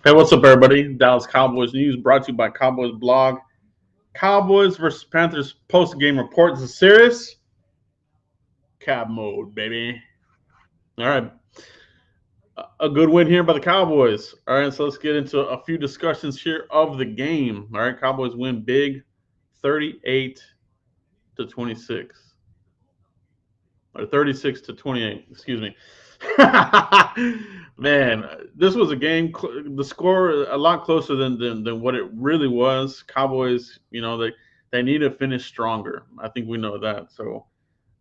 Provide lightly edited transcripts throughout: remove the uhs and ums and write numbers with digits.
Hey, what's up, everybody? Dallas Cowboys news brought to you by Cowboys Blog. Cowboys versus Panthers post-game report. Is it serious? Cab mode, baby. All right. A good win here by the Cowboys. All right, so let's get into a few discussions here of the game. All right, Cowboys win big 38-26. Or 36-28, excuse me. Man, this was a game. The score a lot closer than what it really was. Cowboys, they need to finish stronger. I think we know that. So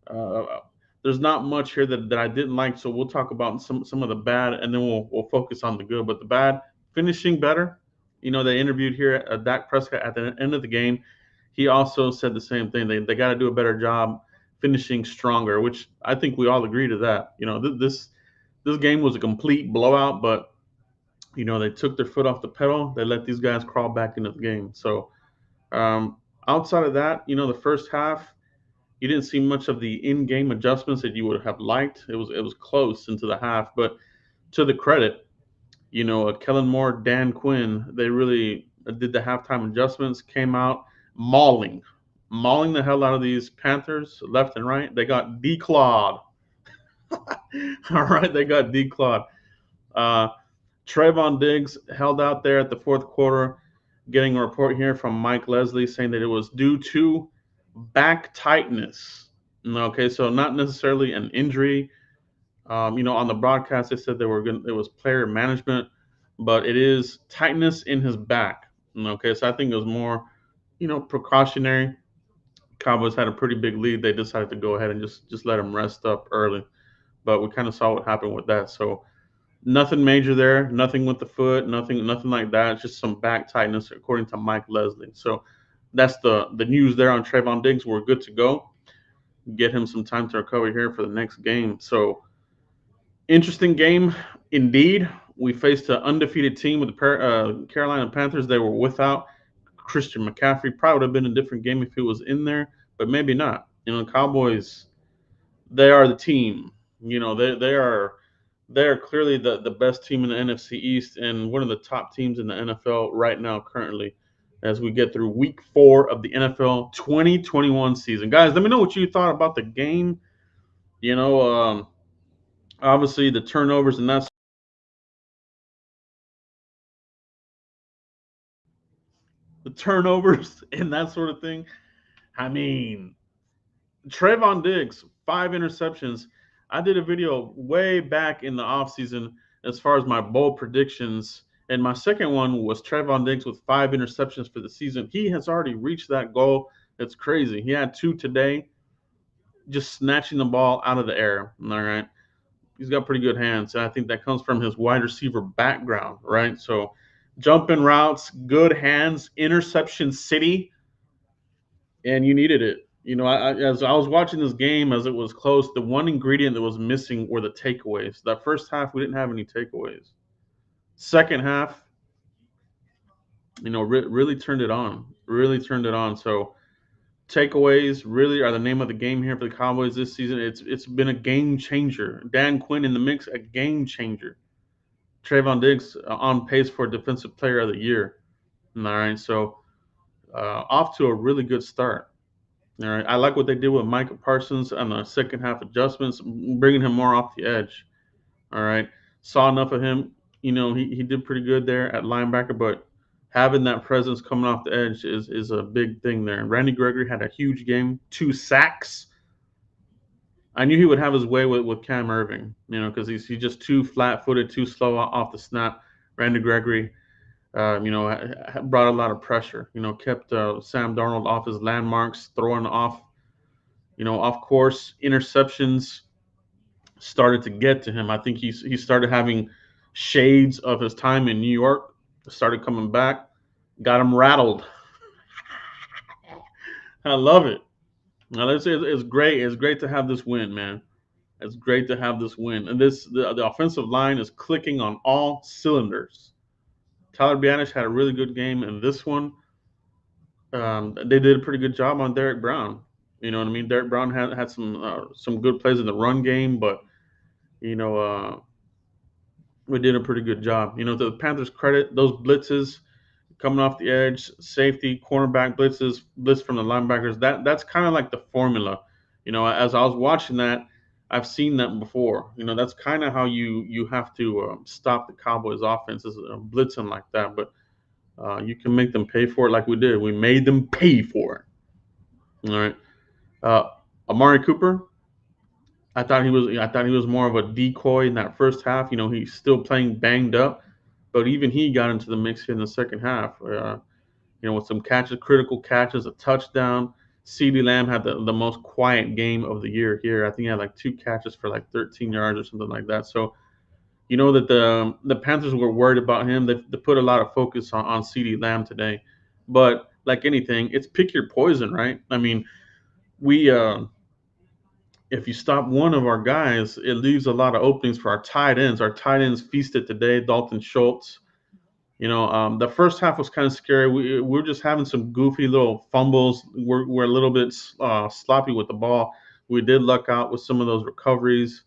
uh, there's not much here that I didn't like. So we'll talk about some of the bad, and then we'll focus on the good. But the bad, finishing better. They interviewed here at Dak Prescott at the end of the game. He also said the same thing. They got to do a better job finishing stronger, which I think we all agree to that. This game was a complete blowout, but they took their foot off the pedal. They let these guys crawl back into the game. So um, outside of that, the first half, you didn't see much of the in-game adjustments that you would have liked. It was close into the half, but to the credit, Kellen Moore, Dan Quinn, they really did the halftime adjustments. Came out mauling the hell out of these Panthers left and right. They got declawed. All right, they got declawed. Uh, Trayvon Diggs held out there at the fourth quarter, getting a report here from Mike Leslie saying that it was due to back tightness. Okay, so not necessarily an injury. On the broadcast, they said it was player management, but it is tightness in his back. Okay, so I think it was more, precautionary. Cowboys had a pretty big lead. They decided to go ahead and just let him rest up early, but we kind of saw what happened with that. So nothing major there, nothing with the foot, nothing like that. It's just some back tightness, according to Mike Leslie. So that's the news there on Trayvon Diggs. We're good to go. Get him some time to recover here for the next game. So interesting game indeed. We faced an undefeated team with the Carolina Panthers. They were without Christian McCaffrey. Probably would have been a different game if he was in there, but maybe not. Cowboys, they are the team. They are clearly the best team in the NFC East and one of the top teams in the NFL right now currently as we get through week 4 of the NFL 2021 season. Guys, let me know what you thought about the game. You know, um, Obviously the turnovers and that sort of thing. I mean, Trayvon Diggs, 5 interceptions. I did a video way back in the offseason as far as my bold predictions. And my second one was Trayvon Diggs with 5 interceptions for the season. He has already reached that goal. It's crazy. He had 2 today, just snatching the ball out of the air. All right. He's got pretty good hands. And I think that comes from his wide receiver background, right? So jumping routes, good hands, interception city, and you needed it. As I was watching this game as it was close, the one ingredient that was missing were the takeaways. That first half, we didn't have any takeaways. Second half, really turned it on. Really turned it on. So takeaways really are the name of the game here for the Cowboys this season. It's been a game changer. Dan Quinn in the mix, a game changer. Trayvon Diggs on pace for Defensive Player of the Year. All right, so off to a really good start. All right, I like what they did with Micah Parsons on the second half adjustments, bringing him more off the edge. All right, saw enough of him. He did pretty good there at linebacker, but having that presence coming off the edge is a big thing there. And Randy Gregory had a huge game, 2 sacks. I knew he would have his way with Cam Irving, because he's just too flat-footed, too slow off the snap. Randy Gregory, brought a lot of pressure. Kept Sam Darnold off his landmarks, throwing off course interceptions started to get to him. I think he started having shades of his time in New York. Started coming back, got him rattled. I love it. Now let's say it's great. It's great to have this win, man. It's great to have this win, and the offensive line is clicking on all cylinders. Tyler Bianish had a really good game in this one. They did a pretty good job on Derek Brown. You know what I mean? Derek Brown had some good plays in the run game, but you know, uh, we did a pretty good job. To the Panthers' credit, those blitzes coming off the edge, safety, cornerback blitzes, blitz from the linebackers. That's kind of like the formula. As I was watching that, I've seen that before. That's kind of how you have to stop the Cowboys' offenses, blitzing like that. But you can make them pay for it, like we did. We made them pay for it. All right. Uh, Amari Cooper, I thought he was more of a decoy in that first half. He's still playing banged up, but even he got into the mix here in the second half. With some catches, critical catches, a touchdown. CeeDee Lamb had the most quiet game of the year here. I think he had like 2 catches for like 13 yards or something like that. So that the Panthers were worried about him. They put a lot of focus on CeeDee Lamb today. But like anything, it's pick your poison, right? I mean, we if you stop one of our guys, it leaves a lot of openings for our tight ends. Our tight ends feasted today. Dalton Schultz. The first half was kind of scary. We're just having some goofy little fumbles. We're a little bit sloppy with the ball. We did luck out with some of those recoveries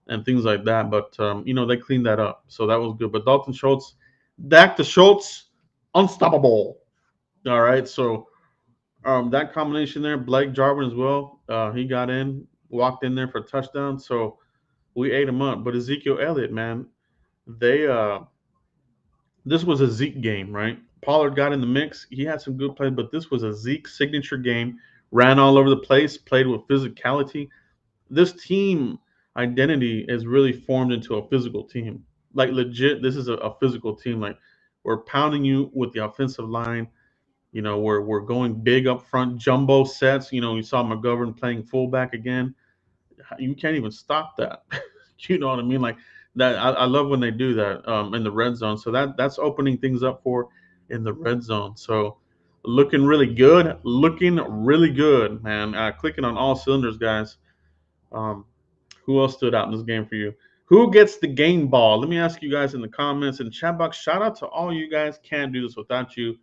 and things like that, but they cleaned that up, so that was good. But Dalton Schultz, Dak to Schultz, unstoppable. All right, so that combination there, Blake Jarwin as well. He got in, walked in there for a touchdown, so we ate him up. But Ezekiel Elliott, man, they this was a Zeke game, right? Pollard got in the mix. He had some good plays, but this was a Zeke signature game. Ran all over the place, played with physicality. This team identity is really formed into a physical team. Like legit, this is a physical team. Like we're pounding you with the offensive line. We're going big up front, jumbo sets. You saw McGovern playing fullback again. You can't even stop that. You know what I mean? Like that. I love when they do that in the red zone. So that's opening things up for in the red zone. So looking really good. Looking really good, man. Clicking on all cylinders, guys. Um, who else stood out in this game for you? Who gets the game ball? Let me ask you guys in the comments and chat box. Shout out to all you guys. Can't do this without you.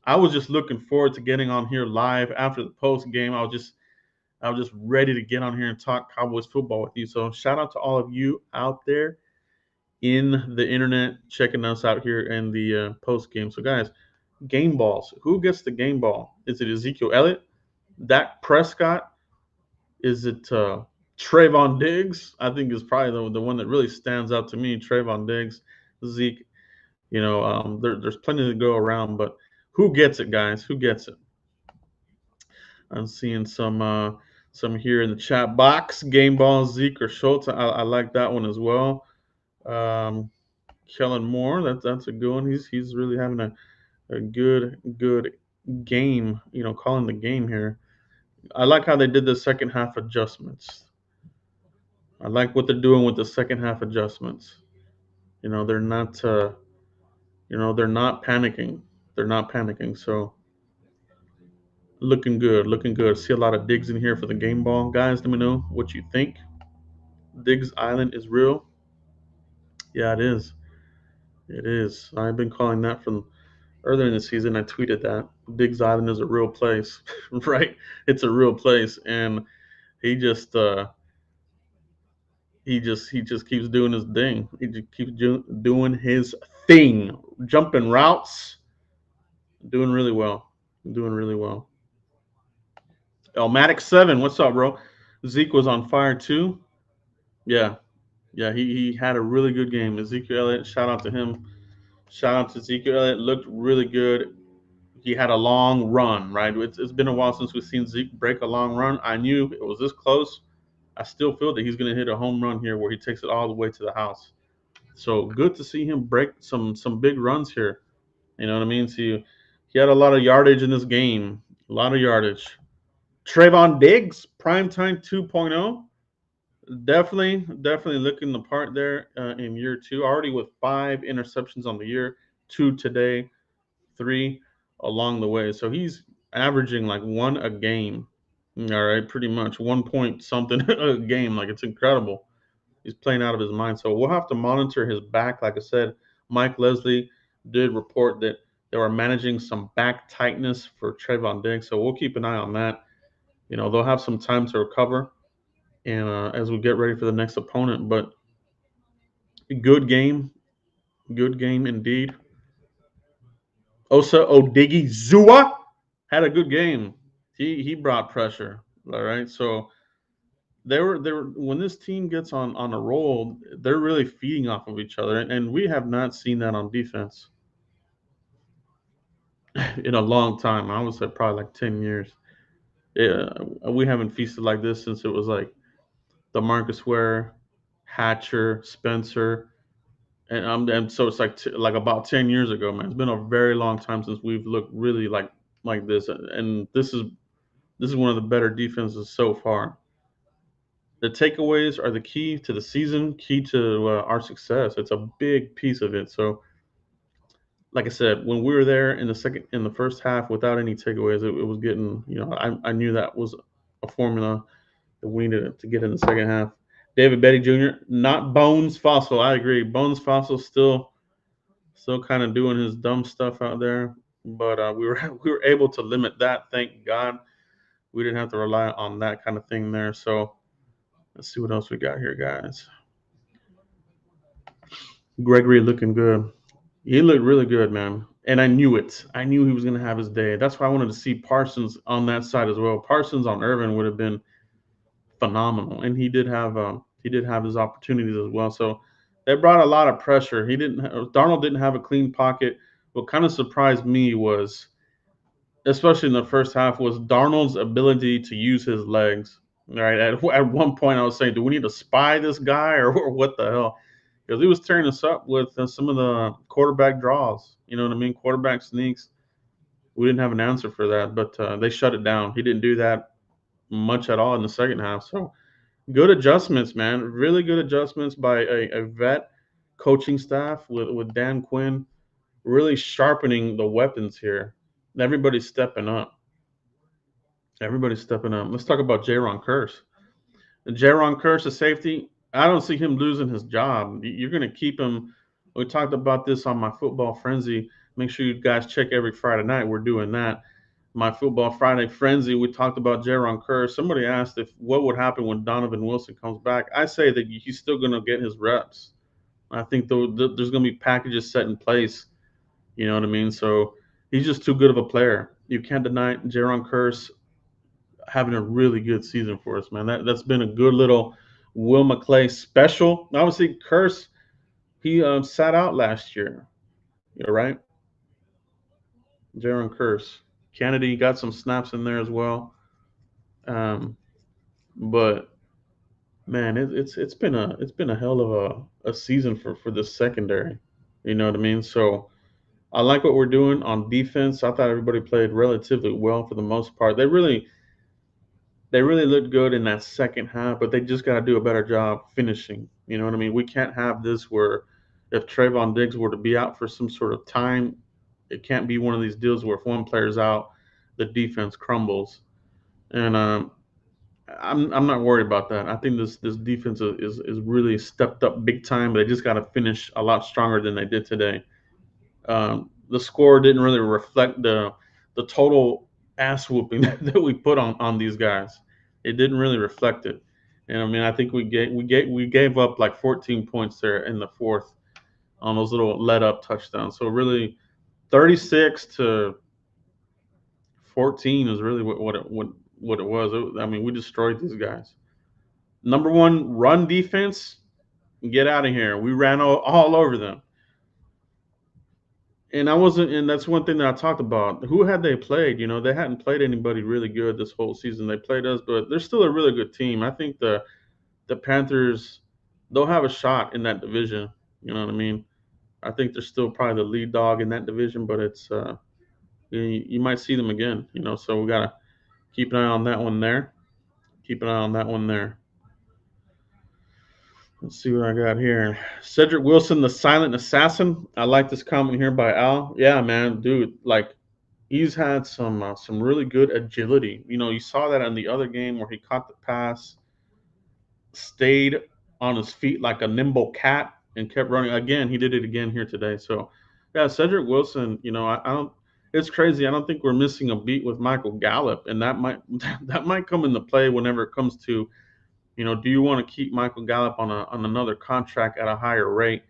I was just looking forward to getting on here live after the post game. I was just ready to get on here and talk Cowboys football with you. So shout out to all of you out there in the internet checking us out here in the post game. So guys, game balls. Who gets the game ball? Is it Ezekiel Elliott? Dak Prescott? Is it Trayvon Diggs? I think is probably the one that really stands out to me. Trayvon Diggs, Zeke. There's plenty to go around, but who gets it, guys? Who gets it? I'm seeing some here in the chat box. Game ball, Zeke or Schultz. I like that one as well. Um, Kellen Moore. That's a good one. He's really having a good game. Calling the game here. I like how they did the second half adjustments. I like what they're doing with the second half adjustments. They're not. They're not panicking. They're not panicking. So looking good. Looking good. See a lot of digs in here for the game ball, guys. Let me know what you think. Diggs Island is real. Yeah, it is. It is. I've been calling that from earlier in the season. I tweeted that Diggs Island is a real place, right? It's a real place, and he just he just keeps doing his thing. He just keeps doing his thing, jumping routes, doing really well, doing really well. Elmatic 7, what's up, bro? Zeke was on fire too. Yeah, yeah, he had a really good game. Ezekiel Elliott, shout out to him. Shout out to Ezekiel Elliott. Looked really good. He had a long run, right? It's been a while since we've seen Zeke break a long run. I knew it was this close. I still feel that he's going to hit a home run here where he takes it all the way to the house. So good to see him break some big runs here. You know what I mean? See, he had a lot of yardage in this game. A lot of yardage. Trayvon Diggs, primetime 2.0. Definitely looking the part there in year two. Already with 5 interceptions on the year, 2 today, 3 along the way. So he's averaging like 1 a game. All right, pretty much 1 point something a game. Like it's incredible. He's playing out of his mind. So we'll have to monitor his back. Like I said, Mike Leslie did report that they were managing some back tightness for Trayvon Diggs. So we'll keep an eye on that. They'll have some time to recover and as we get ready for the next opponent. But good game. Good game indeed. Osa Odigizua had a good game. He brought pressure. All right, so they were when this team gets on a roll, they're really feeding off of each other, and we have not seen that on defense in a long time. I would say probably like 10 years. Yeah, we haven't feasted like this since it was like the Marcus Ware, Hatcher, Spencer, and so it's like about 10 years ago, man. It's been a very long time since we've looked really like this, and this is one of the better defenses so far. The takeaways are the key to the season, key to our success. It's a big piece of it. So, like I said, when we were there in the first half without any takeaways, it was getting, I knew that was a formula that we needed to get in the second half. David Betty Jr., not Bones Fossil. I agree. Bones Fossil still kind of doing his dumb stuff out there, but we were able to limit that. Thank God, we didn't have to rely on that kind of thing there. So let's see what else we got here, guys. Gregory looking good. He looked really good, man. And I knew it. I knew he was going to have his day. That's why I wanted to see Parsons on that side as well. Parsons on Irvin would have been phenomenal, and he did have his opportunities as well. So they brought a lot of pressure. Darnold didn't have a clean pocket. What kind of surprised me was, especially in the first half, was Darnold's ability to use his legs. Right at one point, I was saying, do we need to spy this guy or what the hell? Because he was tearing us up with some of the quarterback draws. You know what I mean? Quarterback sneaks. We didn't have an answer for that, but they shut it down. He didn't do that much at all in the second half. So good adjustments, man. Really good adjustments by a vet coaching staff with Dan Quinn, really sharpening the weapons here. Everybody's stepping up. Everybody's stepping up. Let's talk about Jaron Curse. Jaron Curse, a safety. I don't see him losing his job. You're going to keep him. We talked about this on my Football Frenzy. Make sure you guys check every Friday night. We're doing that. My Football Friday Frenzy. We talked about Jaron Curse. Somebody asked if what would happen when Donovan Wilson comes back. I say that he's still going to get his reps. I think there's going to be packages set in place. You know what I mean? So he's just too good of a player. You can't deny Jaron Curse having a really good season for us, man. That's been a good little Will McClay special. Obviously, Curse he sat out last year. You're right, Jaron Curse. Kennedy got some snaps in there as well. But man, it's been a hell of a season for this secondary. You know what I mean? So I like what we're doing on defense. I thought everybody played relatively well for the most part. They really looked good in that second half, but they just got to do a better job finishing. You know what I mean? We can't have this where if Trayvon Diggs were to be out for some sort of time, it can't be one of these deals where if one player's out, the defense crumbles. And I'm not worried about that. I think this defense is really stepped up big time. But they just got to finish a lot stronger than they did today. The score didn't really reflect the total ass whooping that we put on these guys. It didn't really reflect it. And I mean, I think we gave up like 14 points there in the fourth on those little let up touchdowns. So really, 36-14 is really what it was. I mean, we destroyed these guys. Number one, run defense. Get out of here. We ran all over them. And I wasn't, and that's one thing that I talked about. Who had they played? They hadn't played anybody really good this whole season. They played us, but they're still a really good team. I think the Panthers, they'll have a shot in that division. You know what I mean? I think they're still probably the lead dog in that division, but it's you might see them again. So we gotta keep an eye on that one there. Keep an eye on that one there. Let's see what I got here. Cedric Wilson, the silent assassin. I like this comment here by Al. Yeah, man, dude, like he's had some really good agility. You saw that in the other game where he caught the pass, stayed on his feet like a nimble cat, and kept running. Again, he did it again here today. So, yeah, Cedric Wilson. I don't. It's crazy. I don't think we're missing a beat with Michael Gallup, and that might that might come into play whenever it comes to, do you want to keep Michael Gallup on another contract at a higher rate?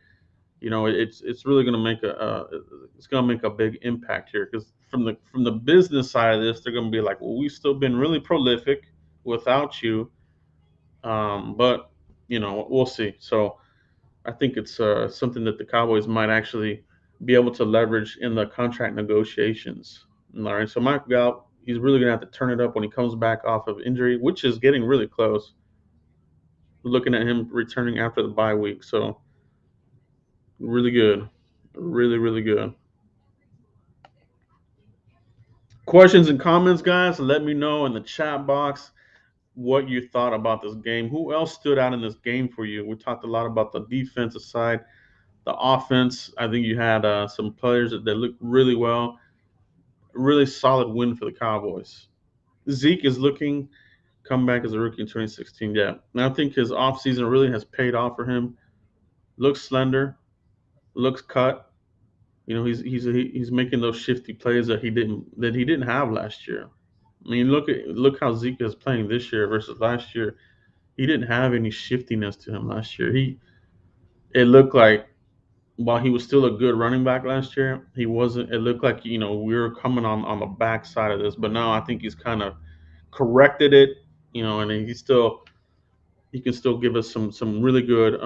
it's really going to make it's going to make a big impact here because from the business side of this, they're going to be like, well, we've still been really prolific without you, but we'll see. So I think it's something that the Cowboys might actually be able to leverage in the contract negotiations. All right, so Mike Gallup, he's really going to have to turn it up when he comes back off of injury, which is getting really close. Looking at him returning after the bye week, so really good, really really good. Questions and comments, guys. Let me know in the chat box what you thought about this game. Who else stood out in this game for you? We talked a lot about the defensive side, the offense. I think you had some players that looked really well. Really solid win for the Cowboys. Zeke is looking come back as a rookie in 2016. Yeah, and I think his offseason really has paid off for him. Looks slender, looks cut. He's making those shifty plays that he didn't have last year. I mean, look how Zeke is playing this year versus last year. He didn't have any shiftiness to him last year. It looked like while he was still a good running back last year, he wasn't. It looked like we were coming on the backside of this, but now I think he's kind of corrected it. And he can still give us some really good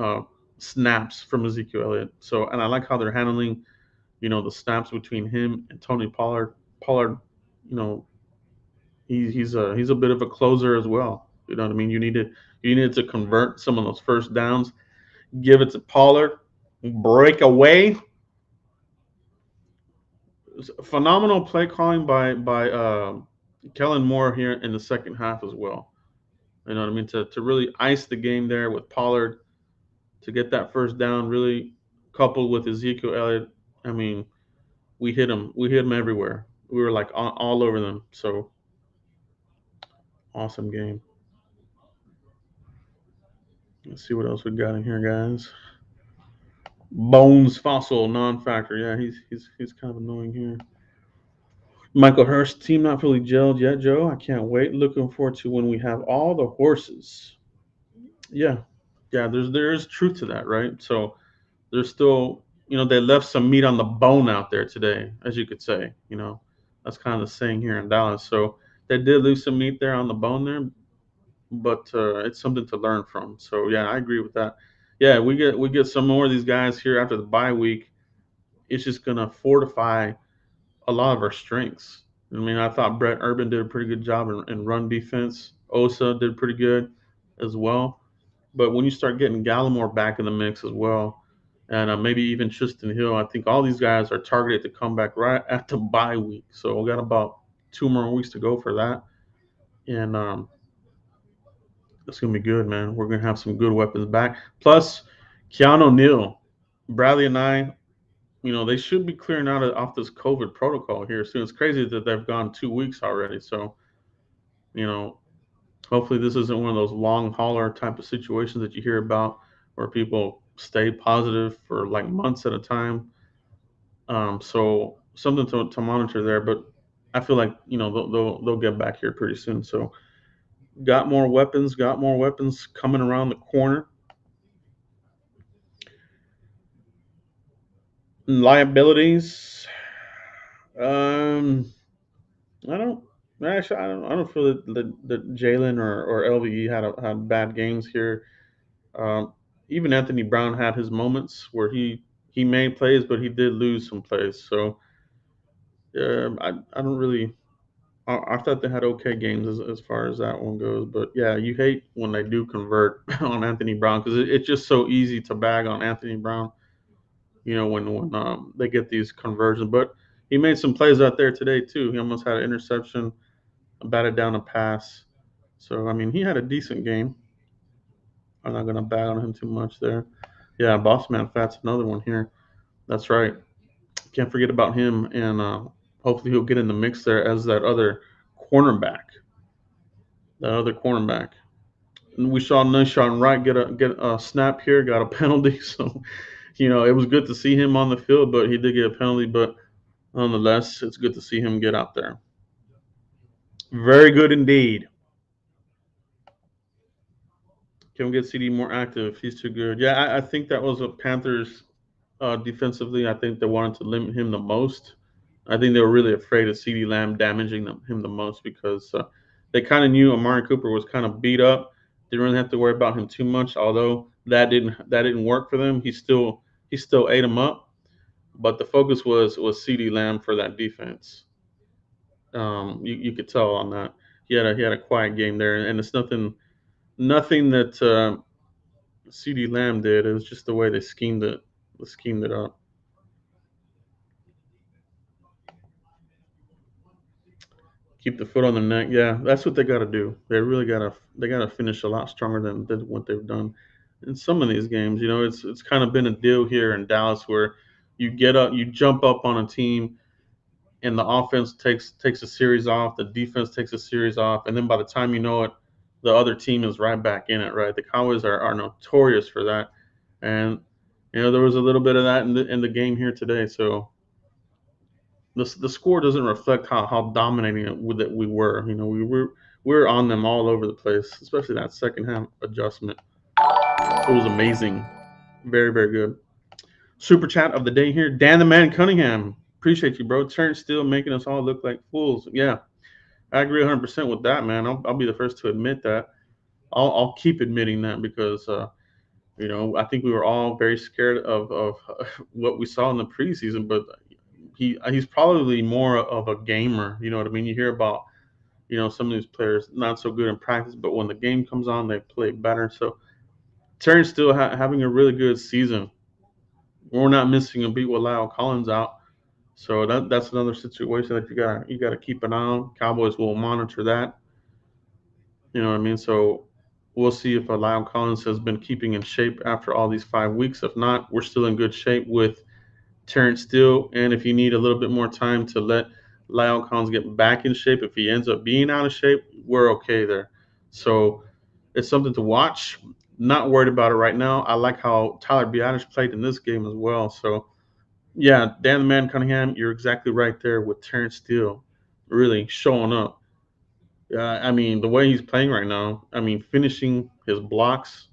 snaps from Ezekiel Elliott. So, and I like how they're handling the snaps between him and Tony Pollard. Pollard, you know, he's a bit of a closer as well. You know what I mean? You needed to convert some of those first downs, give it to Pollard, break away. Phenomenal play calling by Kellen Moore here in the second half as well. You know what I mean? To really ice the game there with Pollard to get that first down, really coupled with Ezekiel Elliott. I mean, we hit him. We hit him everywhere. We were like all over them. So awesome game. Let's see what else we got in here, guys. Bones Fossil non-factor. Yeah, he's kind of annoying here. Michael Hurst team not fully gelled yet, Joe. I can't wait. Looking forward to when we have all the horses. Yeah, yeah. There is truth to that, right? So there's still they left some meat on the bone out there today, as you could say. That's kind of the saying here in Dallas. So they did leave some meat there on the bone there, but it's something to learn from. So yeah, I agree with that. Yeah, we get some more of these guys here after the bye week. It's just gonna fortify a lot of our strengths. I mean, I thought Brett Urban did a pretty good job in run defense. Osa did pretty good as well. But when you start getting Gallimore back in the mix as well, and maybe even Tristan Hill, I think all these guys are targeted to come back right at the bye week. So we got about 2 more weeks to go for that, and it's gonna be good, man. We're gonna have some good weapons back. Plus, Keanu Neal, Bradley, and I, they should be clearing out off this COVID protocol here soon. It's crazy that they've gone 2 weeks already. So, you know, hopefully this isn't one of those long hauler type of situations that you hear about where people stay positive for like months at a time. So something to monitor there, but I feel like they'll get back here pretty soon. So got more weapons coming around the corner. Liabilities. Um, I don't actually. I don't feel that Jalen or LVE had bad games here. Um, Even Anthony Brown had his moments where he made plays, but he did lose some plays. So I don't really. I thought they had okay games as far as that one goes. But yeah, you hate when they do convert on Anthony Brown because it's just so easy to bag on Anthony Brown. When they get these conversions, but he made some plays out there today too. He almost had an interception, batted down a pass. So I mean, he had a decent game. I'm not gonna bag on him too much there. Yeah, Boss Man Fat's another one here. That's right. Can't forget about him, and hopefully he'll get in the mix there as that other cornerback. That other cornerback. And we saw Nishon Wright get a snap here, got a penalty. So it was good to see him on the field, but he did get a penalty. But nonetheless, it's good to see him get out there. Very good indeed. Can we get CD more active? He's too good. Yeah, I think that was a Panthers defensively. I think they wanted to limit him the most. I think they were really afraid of CeeDee Lamb damaging him the most because they kind of knew Amari Cooper was kind of beat up. Didn't really have to worry about him too much. Although that didn't work for them, he still ate him up. But the focus was CeeDee Lamb for that defense. You could tell on that. He had a quiet game there, and it's nothing that CeeDee Lamb did. It was just the way they schemed it up. Keep the foot on the neck. Yeah, that's what they got to do. They gotta finish a lot stronger than what they've done in some of these games. It's kind of been a deal here in Dallas where you jump up on a team, and the offense takes a series off, the defense takes a series off, and then by the time you know it, the other team is right back in it. Right, the Cowboys are notorious for that, and there was a little bit of that in the game here today. So the score doesn't reflect how dominating that we were. We were on them all over the place, especially that second half adjustment. It was amazing, very very good. Super chat of the day here, Dan the Man Cunningham. Appreciate you, bro. Terence Steele making us all look like fools. Yeah, I agree 100% with that, man. I'll be the first to admit that. I'll keep admitting that because I think we were all very scared of what we saw in the preseason, but he's probably more of a gamer. You know what I mean? You hear about some of these players not so good in practice, but when the game comes on, they play better. So Terry's still having a really good season. We're not missing a beat with Lyle Collins out, so that's another situation that you gotta keep an eye on. Cowboys will monitor that. You know what I mean? So we'll see if Lyle Collins has been keeping in shape after all these 5 weeks. If not, we're still in good shape with Terence Steele. And if you need a little bit more time to let Lyle Collins get back in shape, if he ends up being out of shape, we're okay there. So it's something to watch. Not worried about it right now. I like how Tyler Biadasz played in this game as well. So yeah, Dan the Man Cunningham, you're exactly right there with Terence Steele really showing up. I mean, the way he's playing right now, I mean, finishing his blocks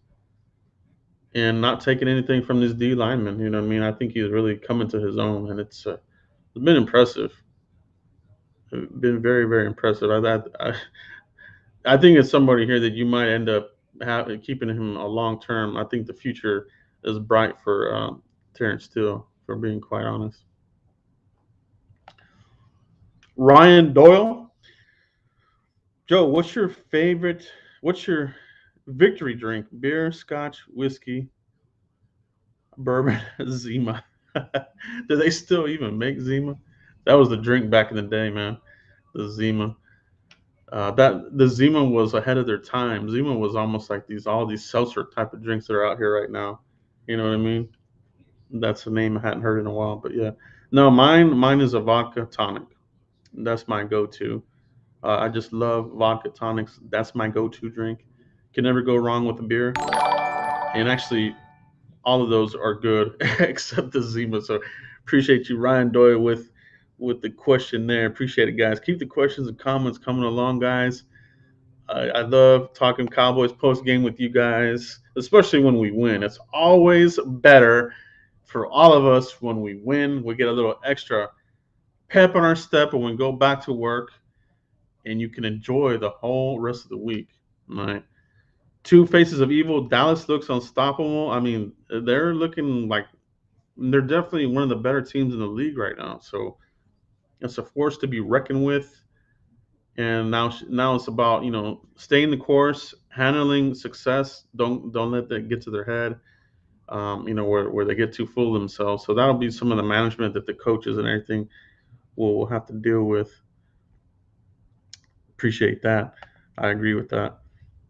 and not taking anything from this D lineman. You know what I mean? I think he's really coming to his own, and it's been impressive. It's been very, very impressive. I think it's somebody here that you might end up keeping him a long term. I think the future is bright for Terrence Steele, for being quite honest. Ryan Doyle, Joe, What's your victory drink? Beer, scotch, whiskey, bourbon, Zima. Do they still even make Zima? That was the drink back in the day, man. The Zima. That the Zima was ahead of their time. Zima was almost like all these seltzer type of drinks that are out here right now. You know what I mean? That's a name I hadn't heard in a while, but yeah. No, mine is a vodka tonic. That's my go-to. I just love vodka tonics. That's my go-to drink. Can never go wrong with a beer. And actually, all of those are good except the Zima. So appreciate you, Ryan Doyle, with the question there. Appreciate it, guys. Keep the questions and comments coming along, guys. I love talking Cowboys post game with you guys, especially when we win. It's always better for all of us when we win. We get a little extra pep in our step and we go back to work, and you can enjoy the whole rest of the week. All right. Two faces of evil. Dallas looks unstoppable. I mean, they're looking like they're definitely one of the better teams in the league right now. So it's a force to be reckoned with. And now it's about staying the course, handling success. Don't let that get to their head. Where they get too full of themselves. So that'll be some of the management that the coaches and everything will have to deal with. Appreciate that. I agree with that.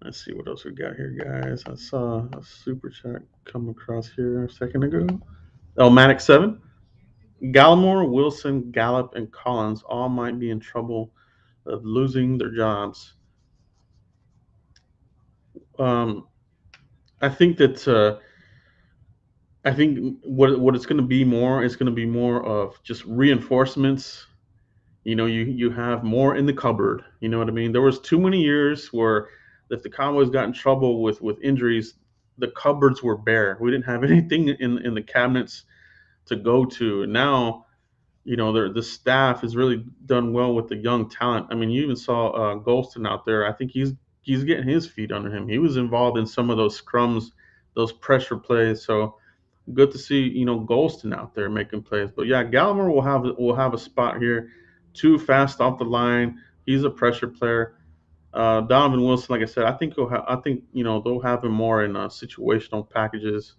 Let's see what else we got here, guys. I saw a super chat come across here a second ago. Oh, Maddox7. Gallimore, Wilson, Gallup, and Collins all might be in trouble of losing their jobs. Um, I think that I think what it's going to be more is going to be more of just reinforcements. You have more in the cupboard. You know what I mean? There was too many years where if the Cowboys got in trouble with injuries, the cupboards were bare. We didn't have anything in the cabinets. to go to. And now, the staff has really done well with the young talent. I mean, you even saw Golston out there. I think he's getting his feet under him. He was involved in some of those scrums, those pressure plays. So good to see Golston out there making plays. But yeah, Gallimore will have a spot here. Too fast off the line. He's a pressure player. Donovan Wilson, like I said, I think they'll have him more in situational packages.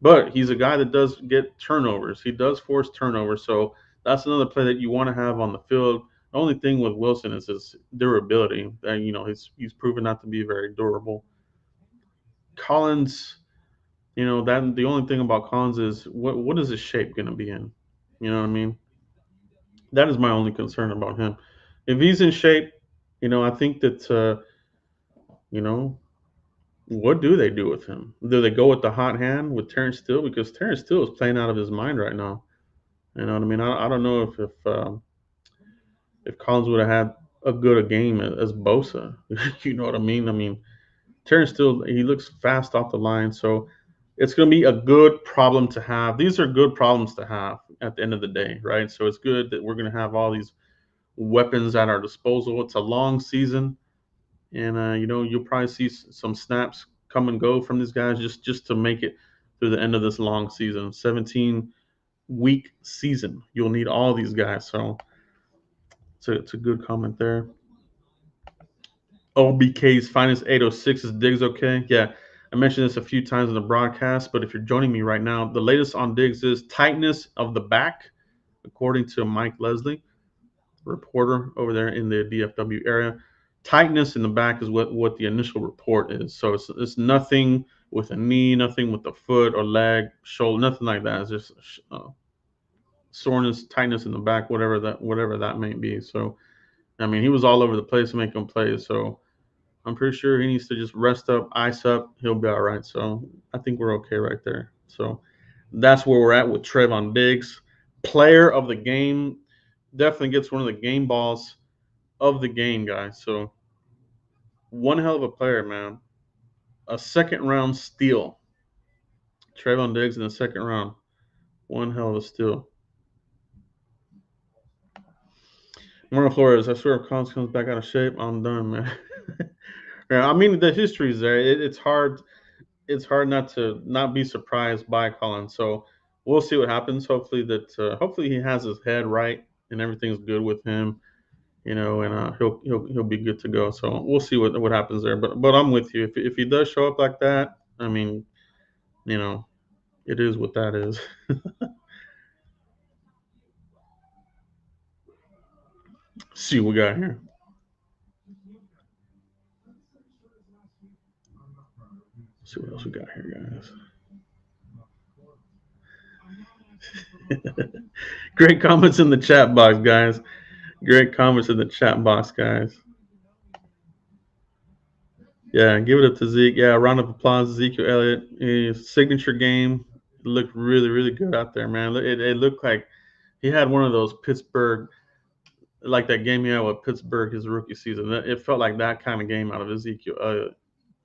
But he's a guy that does get turnovers. He does force turnovers, so that's another play that you want to have on the field. The only thing with Wilson is his durability. And he's proven not to be very durable. Collins, that the only thing about Collins is what is his shape going to be in? You know what I mean? That is my only concern about him. If he's in shape, I think that you know what do they do with him? Do they go with the hot hand with Terence Steele because Terence Steele is playing out of his mind right now? You know what I mean? I don't know if Collins would have had a good a game as Bosa. You know what I mean? I mean, Terrence Steele, he looks fast off the line, so it's going to be a good problem to have. These are good problems to have at the end of the day, right? So it's good that we're going to have all these weapons at our disposal. It's a long season, and you'll probably see some snaps come and go from these guys just to make it through the end of this long season. 17-week season. You'll need all these guys, so it's a good comment there. OBK's finest 806 is Diggs okay? Yeah, I mentioned this a few times in the broadcast, but if you're joining me right now, the latest on Diggs is tightness of the back, according to Mike Leslie, reporter over there in the DFW area. Tightness in the back is what the initial report is. So it's nothing with a knee, nothing with the foot or leg, shoulder, nothing like that. It's just soreness, tightness in the back, whatever that may be. So I mean, he was all over the place making plays. So I'm pretty sure he needs to just rest up, ice up. He'll be all right. So I think we're okay right there. So that's where we're at with Trevon Diggs. Player of the game. Definitely gets one of the game balls of the game, guys. So one hell of a player, man. A second round steal. Trevon Diggs in the second round. One hell of a steal. Marlon Flores, I swear if Collins comes back out of shape, I'm done, man. Yeah, I mean, the history is there. It's hard not to not be surprised by Collins. So we'll see what happens. Hopefully he has his head right and everything's good with him, and he'll be good to go. So we'll see what happens there. But I'm with you. If he does show up like that, I mean, you know, it is what that is. See what we got here. See what else we got here, guys. Great comments in the chat box, guys. Great comments in the chat box, guys. Yeah, give it up to Zeke. Yeah, round of applause, Ezekiel Elliott. His signature game looked really, really good out there, man. It looked like he had one of those Pittsburgh, like that game he had with Pittsburgh his rookie season. It felt like that kind of game out of Ezekiel Elliott.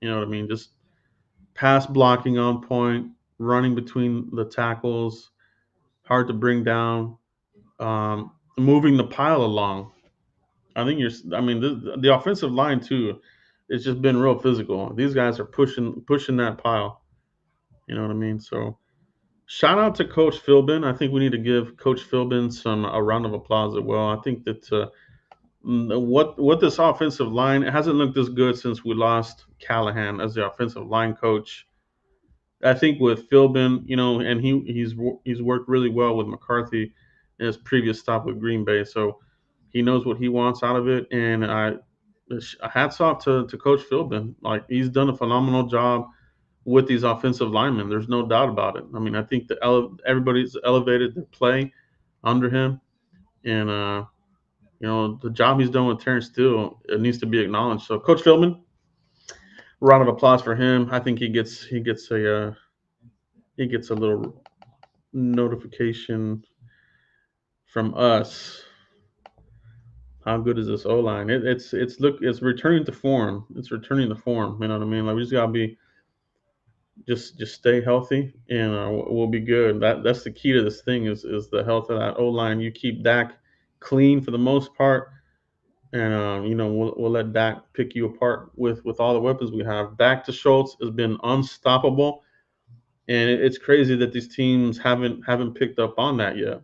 You know what I mean? Just pass blocking on point, running between the tackles, hard to bring down, moving the pile along. I mean, the offensive line too. It's just been real physical. These guys are pushing that pile. You know what I mean? So shout out to Coach Philbin. I think we need to give Coach Philbin a round of applause as well. I think that what this offensive line, it hasn't looked as good since we lost Callahan as the offensive line coach. I think with Philbin, and he's worked really well with McCarthy in his previous stop with Green Bay, so he knows what he wants out of it. And hats off to Coach Philbin. Like he's done a phenomenal job with these offensive linemen. There's no doubt about it. I mean, I think everybody's elevated their play under him, and the job he's done with Terence Steele, it needs to be acknowledged. So, Coach Philbin, round of applause for him. I think he gets a little notification from us. How good is this O line? It's returning to form. It's returning to form. You know what I mean? Like we just gotta be Just stay healthy, and we'll be good. That's the key to this thing is the health of that O line. You keep Dak clean for the most part, and we'll let Dak pick you apart with all the weapons we have. Dak to Schultz has been unstoppable, and it's crazy that these teams haven't picked up on that yet.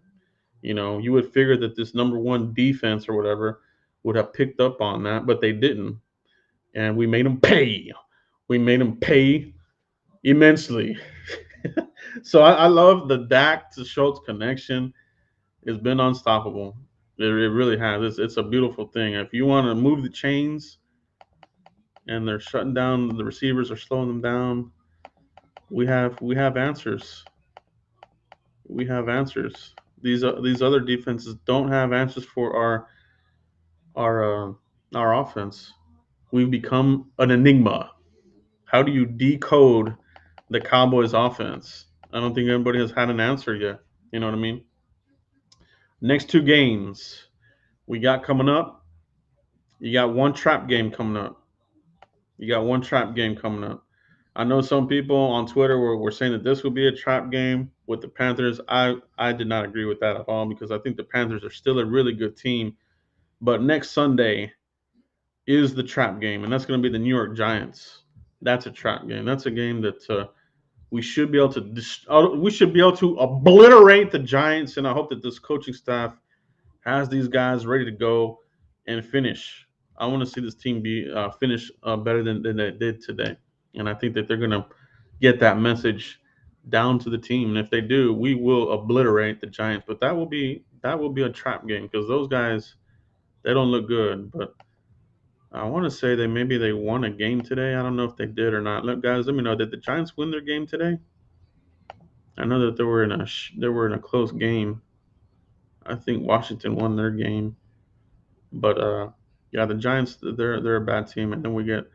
You would figure that this number one defense or whatever would have picked up on that, but they didn't, and we made them pay. We made them pay immensely. So I love the Dak to Schultz connection. It's been unstoppable. It really has. It's a beautiful thing. If you want to move the chains and they're shutting down the receivers are slowing them down, we have answers. We have answers. These other defenses don't have answers for our our offense. We've become an enigma. How do you decode the Cowboys offense? I don't think anybody has had an answer yet. You know what I mean? Next two games we got coming up. You got one trap game coming up. You got one trap game coming up. I know some people on Twitter were saying that this would be a trap game with the Panthers. I did not agree with that at all because I think the Panthers are still a really good team. But next Sunday is the trap game, and that's going to be the New York Giants. That's a trap game. That's a game that we should be able to obliterate the Giants, and I hope that this coaching staff has these guys ready to go and finish. I want to see this team be finish better than they did today, and I think that they're going to get that message down to the team. And if they do, we will obliterate the Giants. But that will be a trap game because those guys they don't look good. But I want to say maybe they won a game today. I don't know if they did or not. Guys, let me know. Did the Giants win their game today? I know that they were in a close game. I think Washington won their game. But yeah, the Giants they're a bad team, and then we got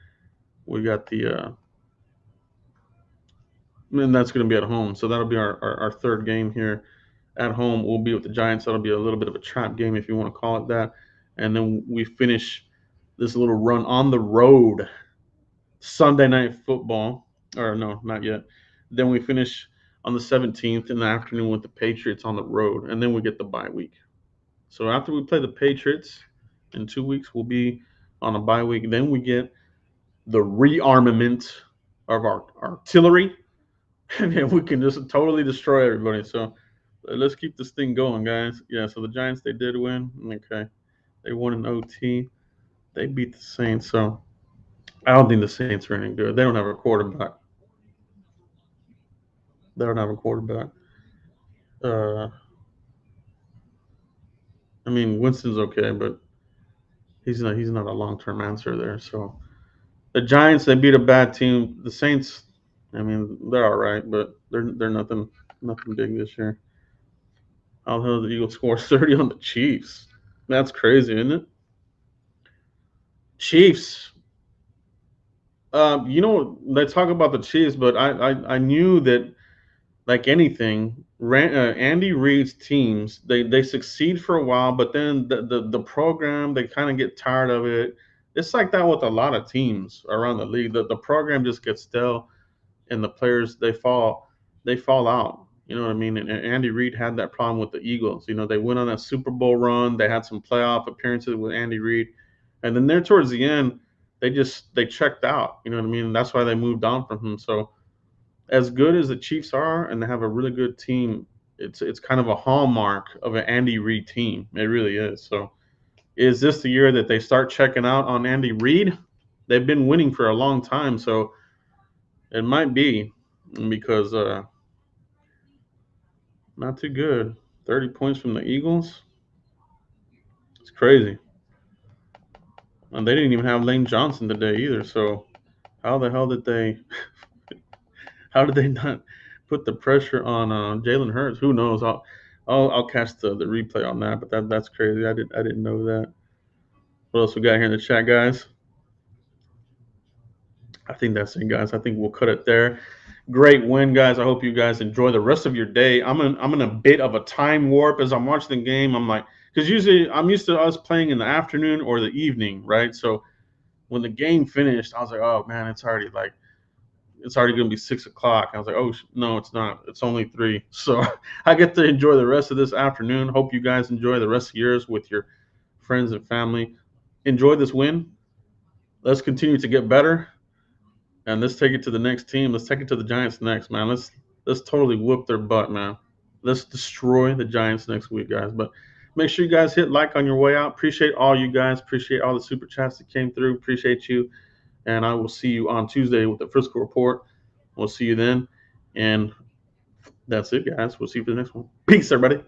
and that's going to be at home. So that'll be our third game here at home. We'll be with the Giants. That'll be a little bit of a trap game if you want to call it that. And then we finish this little run on the road Sunday night football. Or no, not yet. Then we finish on the 17th in the afternoon with the Patriots on the road, and then we get the bye week. So after we play the Patriots in 2 weeks, we'll be on a bye week. Then we get the rearmament of our artillery, and then we can just totally destroy everybody. So let's keep this thing going, guys. Yeah, so the Giants, they did win. Okay. They won in OT. They beat the Saints. So I don't think the Saints are any good. They don't have a quarterback. They don't have a quarterback. Uh, I mean, Winston's okay, but he's not a long term answer there. So the Giants, they beat a bad team. The Saints, I mean, they're all right, but they're nothing big this year. How the hell did the Eagles score 30 on the Chiefs? That's crazy, isn't it? Chiefs. They talk about the Chiefs, but I knew that like anything, Andy Reid's teams they succeed for a while, but then the program they kind of get tired of it. It's like that with a lot of teams around the league. The program just gets stale, and the players they fall out. You know what I mean? And Andy Reid had that problem with the Eagles. They went on that Super Bowl run. They had some playoff appearances with Andy Reid, and then there towards the end, they checked out. You know what I mean? And that's why they moved on from him. So as good as the Chiefs are, and they have a really good team, it's kind of a hallmark of an Andy Reid team. It really is. So is this the year that they start checking out on Andy Reid? They've been winning for a long time, so it might be because not too good. 30 points from the Eagles. It's crazy. And they didn't even have Lane Johnson today either. So how the hell did they? How did they not put the pressure on Jalen Hurts? Who knows? I'll catch the replay on that. But that's crazy. I didn't know that. What else we got here in the chat, guys? I think that's it, guys. I think we'll cut it there. Great win, guys. I hope you guys enjoy the rest of your day. I'm in a bit of a time warp as I'm watching the game. I'm like, because usually I'm used to us playing in the afternoon or the evening, right? So when the game finished, I was like, oh man, it's already like it's already going to be 6 o'clock. I was like, oh no, it's not. It's only 3. So I get to enjoy the rest of this afternoon. Hope you guys enjoy the rest of yours with your friends and family. Enjoy this win. Let's continue to get better, and let's take it to the next team. Let's take it to the Giants next, man. Let's totally whoop their butt, man. Let's destroy the Giants next week, guys. But make sure you guys hit like on your way out. Appreciate all you guys. Appreciate all the super chats that came through. Appreciate you. And I will see you on Tuesday with the Frisco report. We'll see you then. And that's it, guys. We'll see you for the next one. Peace, everybody.